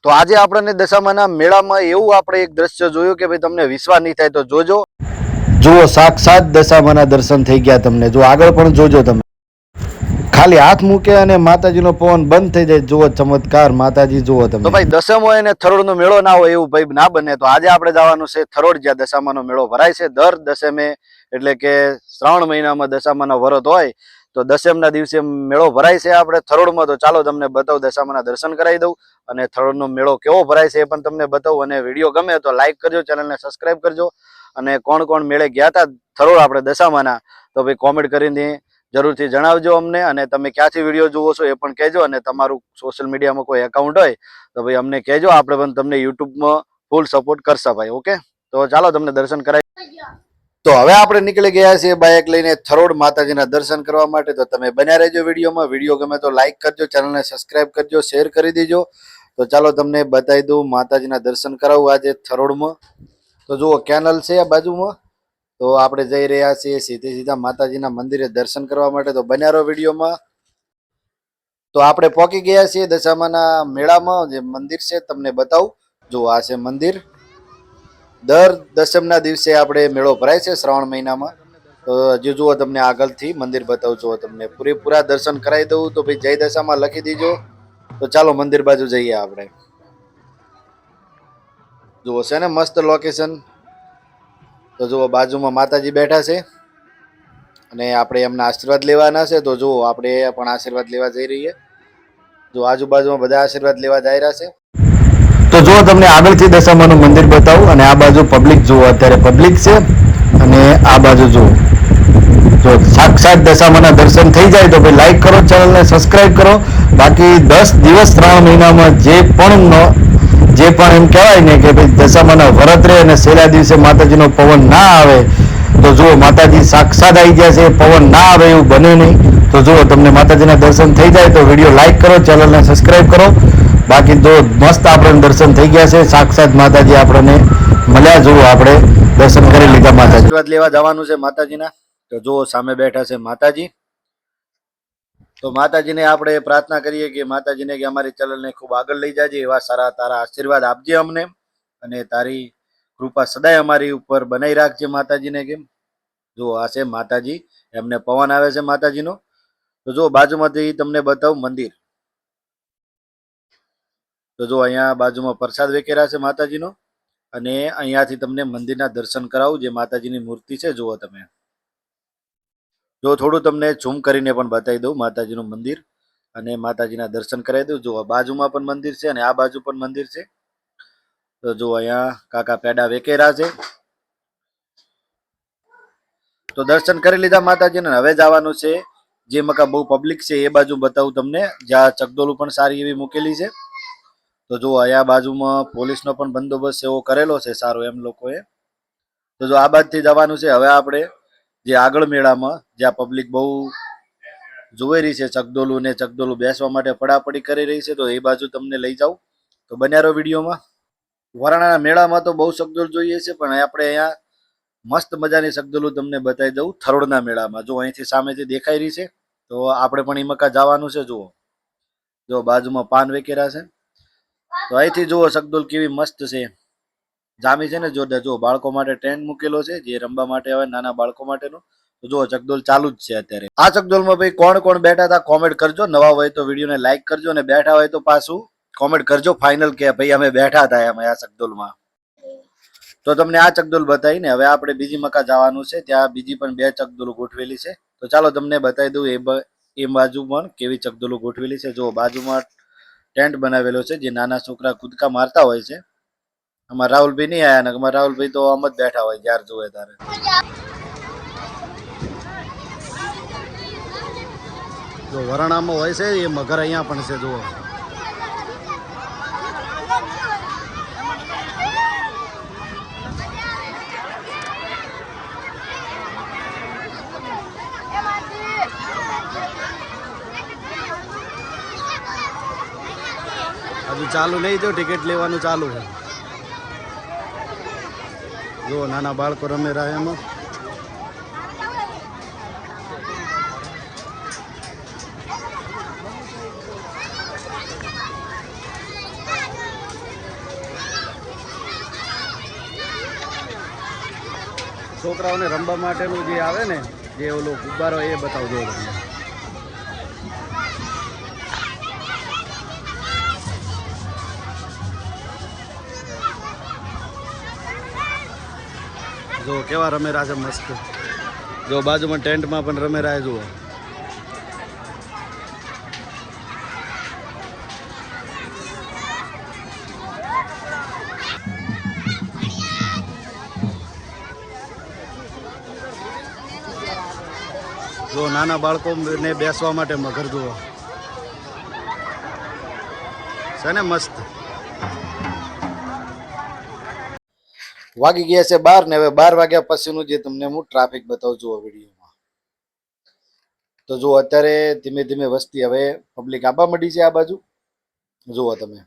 તો આજે આપણને દશામાના મેળામાં એવું આપણે એક દ્રશ્ય જોયું કે ભાઈ તમને વિશ્વાસ નહીં થાય તો જોજો. જુઓ સાક્ષાત દશામાના દર્શન થઈ ગયા તમને. જો આગળ પણ જોજો તમે. ખાલી હાથ મૂકે અને માતાજીનો પવન બંધ થઈ જાય. જુઓ ચમત્કાર માતાજી જુઓ તમે. તો ભાઈ દસમ હોય અને થરોડનો મેળો ના હોય એવું ભાઈ ના બને. તો આજે આપણે જવાનું છે થરોડ, જ્યાં દશામાનો મેળો ભરાય છે દર દસમે, એટલે કે શ્રાવણ મહિનામાં દશામાના વરત હોય તો દસમના દિવસે મેળો ભરાય છે આપણે થરોડમાં. તો ચાલો તમને બતાવું, દશામાના દર્શન કરાવી દઉં અને થરોડનો મેળો કેવો ભરાય છે એ પણ તમને બતાવું. અને વિડીયો ગમે તો લાઈક કરજો, ચેનલને સબસ્ક્રાઈબ કરજો. અને કોણ કોણ મેળે ગયા હતા થરોડ આપણે દશામાના, તો ભાઈ કોમેન્ટ કરીને જરૂરથી જણાવજો અમને. અને તમે ક્યાંથી વિડીયો જુઓ છો એ પણ કહેજો. અને તમારું સોશિયલ મીડિયામાં કોઈ એકાઉન્ટ હોય તો ભાઈ અમને કહેજો, આપણે પણ તમને યુટ્યુબમાં ફૂલ સપોર્ટ કરશે ભાઈ. ઓકે, તો ચાલો તમને દર્શન કરાવી. તો હવે આપણે નીકળી ગયા છીએ બાઇક લઈને થરોડ માતાજીના દર્શન કરવા માટે. તો તમે બન્યા રહેજો વિડીયોમાં. વિડીયો ગમે તો લાઈક કરજો, ચેનલને સબસ્ક્રાઈબ કરજો, શેર કરી દેજો. તો ચાલો તમને બતાવી દઉં માતાજીના દર્શન કરાવું આજે થરોડમાં. તો જુઓ કેનલ છે આ બાજુમાં. તો આપણે જઈ રહ્યા છીએ સીધા માતાજીના મંદિરે દર્શન કરવા માટે. તો બન્યા રહો વિડીયોમાં. તો આપણે પહોંચી ગયા છીએ દશામાના મેળામાં. જે મંદિર છે તમને બતાવું. જો આ છે મંદિર. દર દસમના દિવસે આપણે મેળો ભરાય છે શ્રાવણ મહિનામાં. તો હજુ જુઓ તમને આગળથી મંદિર બતાવું છું. તમને પૂરેપૂરા દર્શન કરાવી દઉં. તો ભાઈ જય દશામાં લખી દીજો. તો ચાલો મંદિર બાજુ જઈએ આપણે. જુઓ છે ને મસ્ત લોકેશન. તો જુઓ બાજુમાં માતાજી બેઠા છે અને આપણે એમના આશીર્વાદ લેવાના છે. તો જુઓ આપણે પણ આશીર્વાદ લેવા જઈ રહીએ. જો આજુબાજુમાં બધા આશીર્વાદ લેવા જઈ રહ્યા છે. તો જુઓ તમને આગળથી દશામાનું મંદિર બતાવું. અને આ બાજુ પબ્લિક જુઓ, અત્યારે પબ્લિક છે. અને આ બાજુ જુઓ, જો સાક્ષાત દશામાના દર્શન થઈ જાય તો ભાઈ લાઈક કરો, ચેનલને સબસ્ક્રાઈબ કરો. બાકી 10 દિવસ શ્રાવણ મહિનામાં જે પણ એમ કહેવાય ને કે ભાઈ દશામાના વરત રહે અને છેલ્લા દિવસે માતાજીનો પવન ના આવે, તો જુઓ માતાજી સાક્ષાત આવી ગયા છે. પવન ના આવે એવું બને નહીં. તો જુઓ તમને માતાજીના દર્શન થઈ જાય તો વિડીયો લાઈક કરો, ચેનલને સબસ્ક્રાઈબ કરો. બાકી જો મસ્ત આપણને દર્શન થઈ ગયા છે. સાક્ષાત માતાજી આપણને મળ્યા. જુઓ આપણે દર્શન કરી લીધા માતાજી. આશીર્વાદ લેવા જવાનું છે માતાજીના. તો જુઓ સામે બેઠા છે માતાજી. તો માતાજીને આપણે પ્રાર્થના કરીએ કે માતાજીને કે અમારી ચેનલને ખૂબ આગળ લઈ જાજે. એવા સારા તારા આશીર્વાદ આપજે અમને, અને તારી કૃપા સદાય અમારી ઉપર બનાવી રાખજે માતાજીને. કેમ જો આ છે માતાજી, એમને પવન આવે છે માતાજીનો. તો જો બાજુમાંથી તમને બતાવું મંદિર. તો જો અહીંયા બાજુમાં પ્રસાદ વેકેરા છે માતાજીનો. અને અહીંયાથી તમને મંદિરના દર્શન કરાવું, જે માતાજીની મૂર્તિ છે. જુઓ તમે, જો થોડું તમને ઝૂમ કરીને પણ બતાવી દઉં માતાજીનું મંદિર અને માતાજીના દર્શન કરાવી દઉં. જો બાજુમાં પણ મંદિર છે અને આ બાજુ પણ મંદિર છે. તો જો અહીંયા કાકા પેડા વેકેરા છે. તો દર્શન કરી લીધા માતાજીને. હવે જવાનું છે જે મકા બહુ પબ્લિક છે એ બાજુ બતાવું તમને, જ્યાં ચકડોલું પણ સારી એવી મૂકેલી છે. તો જો અહીંયા બાજુમાં પોલીસનો પણ બંદોબસ્ત એવો કરેલો છે સારો એમ લોકોએ. તો જો આ બાજુથી જવાનું છે હવે આપણે જે આગળ મેળામાં, જ્યાં પબ્લિક બહુ જોઈ રહી છે ચકડોલું ને ચકડોલું બેસવા માટે પડાપડી કરી રહી છે. તો એ બાજુ તમને લઈ જાઉં. તો બન્યા રહો વિડીયોમાં. વરાણાના મેળામાં તો બહુ ચકડોલ જોઈએ છે, પણ આપણે અહીંયા મસ્ત મજાની ચકડોલું તમને બતાવી દઉં થરોડના મેળામાં. જો અહીંથી સામેથી દેખાઈ રહી છે. તો આપણે પણ ઈમકા જવાનું છે. જુઓ, જો બાજુમાં પાન વેકેરા છે. તો અહીંથી જુઓ ચકડોલ કેવી મસ્ત છે, જામી છે ને જોરદાર. જો બાળકો માટે ટેન્ટ મૂકેલો છે, જે રમવા માટે આવે નાના બાળકો માટેનો. તો જો ચકડોલ ચાલુ જ છે અત્યારે. આ ચકડોલમાં ભાઈ કોણ કોણ બેઠા હતા કોમેન્ટ કરજો. નવા હોય તો વિડીયોને લાઈક કરજો, અને બેઠા હોય તો પાછું કોમેન્ટ કરજો ફાઇનલ કે ભાઈ અમે બેઠા હતા એમ આ ચકડોલમાં. તો તમને આ ચકડોલ બતાવીને હવે આપણે બીજી મકા જવાનું છે. ત્યાં બીજી પણ 2 ચકડોલો ગોઠવેલી છે. તો ચાલો તમને બતાવી દઉં એ બાજુ પણ કેવી ચકડોલો ગોઠવેલી છે. જો બાજુમાં ટેન્ટ બનાવેલો છે, જે નાના છોકરા કૂદકા મારતા હોય છે. અમારા રાહુલભાઈ નહીં આયા ને, અમારા રાહુલભાઈ તો આમ જ બેઠા હોય જ્યારે જોવે ત્યારે. જો વરાણામાં હોય છે એ મગર અહીંયા પણ છે. જુઓ હજુ ચાલુ નહીં થયું, ટિકિટ લેવાનું ચાલુ છે. જો નાના બાળકો રમે રહ્યા એમાં. છોકરાઓને રમવા માટેનું જે આવે ને જે ઓલો ગુબ્બારો એ બતાવજો તમને. જો કેવા રમેરા છે મસ્ત. જો બાજુમાં ટેન્ટમાં પણ રમેરા જુઓ. જો નાના બાળકોને બેસવા માટે મગર જુઓ છે ને મસ્ત. વાગી ગયા છે 12 ને હવે 12 વાગ્યા પછીનું જે તમને હું ટ્રાફિક બતાવું છું વિડીયોમાં. તો જો અત્યારે ધીમે ધીમે વસ્તી હવે પબ્લિક આવવા માંડી છે આ બાજુ. જુઓ તમે,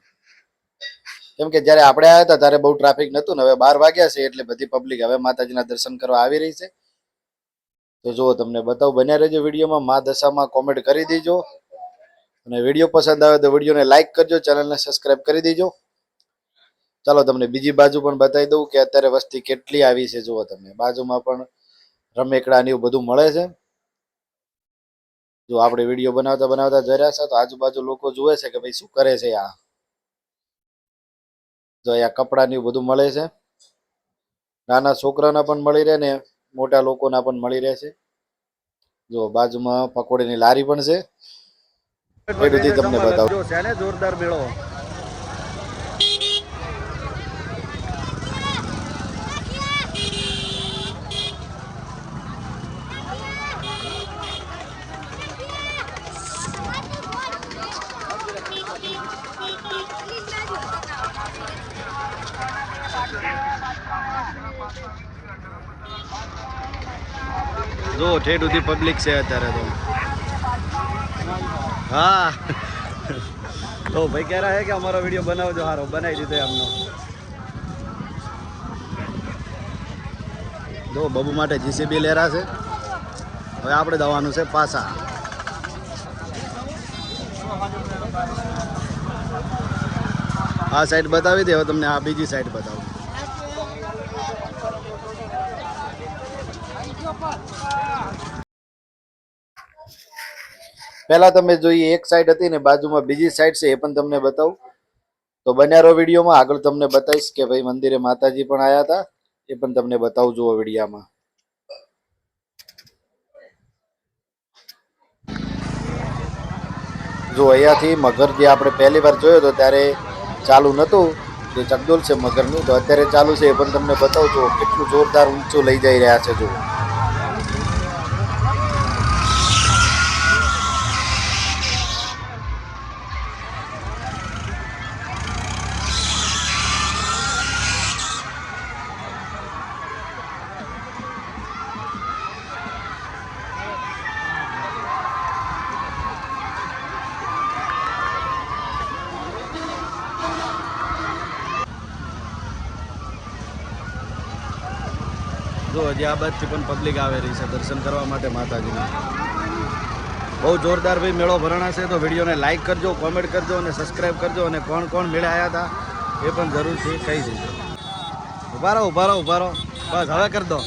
કેમ કે જ્યારે આપણે આવ્યા હતા ત્યારે બહુ ટ્રાફિક નહોતું ને હવે 12 વાગ્યા છે એટલે બધી પબ્લિક હવે માતાજીના દર્શન કરવા આવી રહી છે. તો જુઓ તમને બતાવું, બન્યા રહેજો વિડીયોમાં. મા દશામાં કોમેન્ટ કરી દેજો અને વિડીયો પસંદ આવે તો વિડીયોને લાઈક કરજો, ચેનલને સબસ્ક્રાઈબ કરી દેજો. ચાલો તમને બીજી બાજુ પણ બતાવી દઉં કે અત્યારે વસ્તી કેટલી આવી છે. જુઓ તમે, બાજુમાં પણ રમેકડા ને એવું બધું મળે છે. જો આપણે વિડીયો બનાવતા બનાવતા જઈ રહ્યા છે તો આજુબાજુ લોકો જુએ છે કે ભાઈ શું કરે છે આ. જો અહીંયા કપડા ને એવું બધું મળે છે. નાના છોકરાના પણ મળી રહે ને મોટા લોકોના પણ મળી રહે છે. જો બાજુમાં પકોડીની લારી પણ છે. એ બધી તમને બતાવું. છે ને જોરદાર મેળો. જો ઠેઠ સુધી પબ્લિક છે અત્યારે તો. હા તો ભાઈ કહ રહ્યા હે કે અમારો વિડીયો બનાવજો. સારો બનાવી દીધો એમનો. જો બબુ માટે જીસીબી લેરા છે. હવે આપણે દવાનું છે પાછા. આ સાઈડ બતાવી દે. હવે તમને આ બીજી સાઈડ બતાવું. પહેલા તમે જોઈએ એક સાઈડ હતી ને બાજુમાં બીજી સાઈડ છે, એ પણ તમને બતાવું. તો બન્યા રહો વિડીયોમાં. આગળ તમને બતાવીશ કે ભાઈ મંદિરે માતાજી પણ આવ્યા હતા, એ પણ તમને બતાવું. જુઓ વિડીયામાં. જો અહીંયાથી મગર જે આપણે પહેલી વાર જોયો હતો ત્યારે ચાલુ નહોતું, જે ચકડોળ છે મગરનું, તો અત્યારે ચાલુ છે. એ પણ તમને બતાવું છું કેટલું જોરદાર ઊંચું લઈ જઈ રહ્યા છે. જુઓ જો હજી આ બાજુથી પણ પબ્લિક આવે રહી છે દર્શન કરવા માટે માતાજીના. બહુ જોરદાર ભાઈ મેળો ભરણા છે. તો વિડીયોને લાઈક કરજો, કોમેન્ટ કરજો અને સબસ્ક્રાઈબ કરજો. અને કોણ કોણ મેળે આવ્યા હતા એ પણ જરૂરથી કહી દેજો. ઉભા રહો, ઉભા રહો, ઉભા રહો. બસ હવે કરી દો.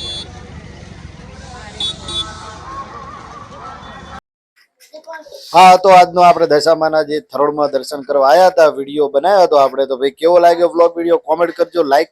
હા, તો આજનો આપણે દશામાના જે થરોડમાં દર્શન કરવા આવ્યા હતા વિડીયો બનાવ્યો હતો આપણે. તો ભાઈ કેવો લાગ્યો બ્લોગ વિડીયો કોમેન્ટ કરજો, લાઈક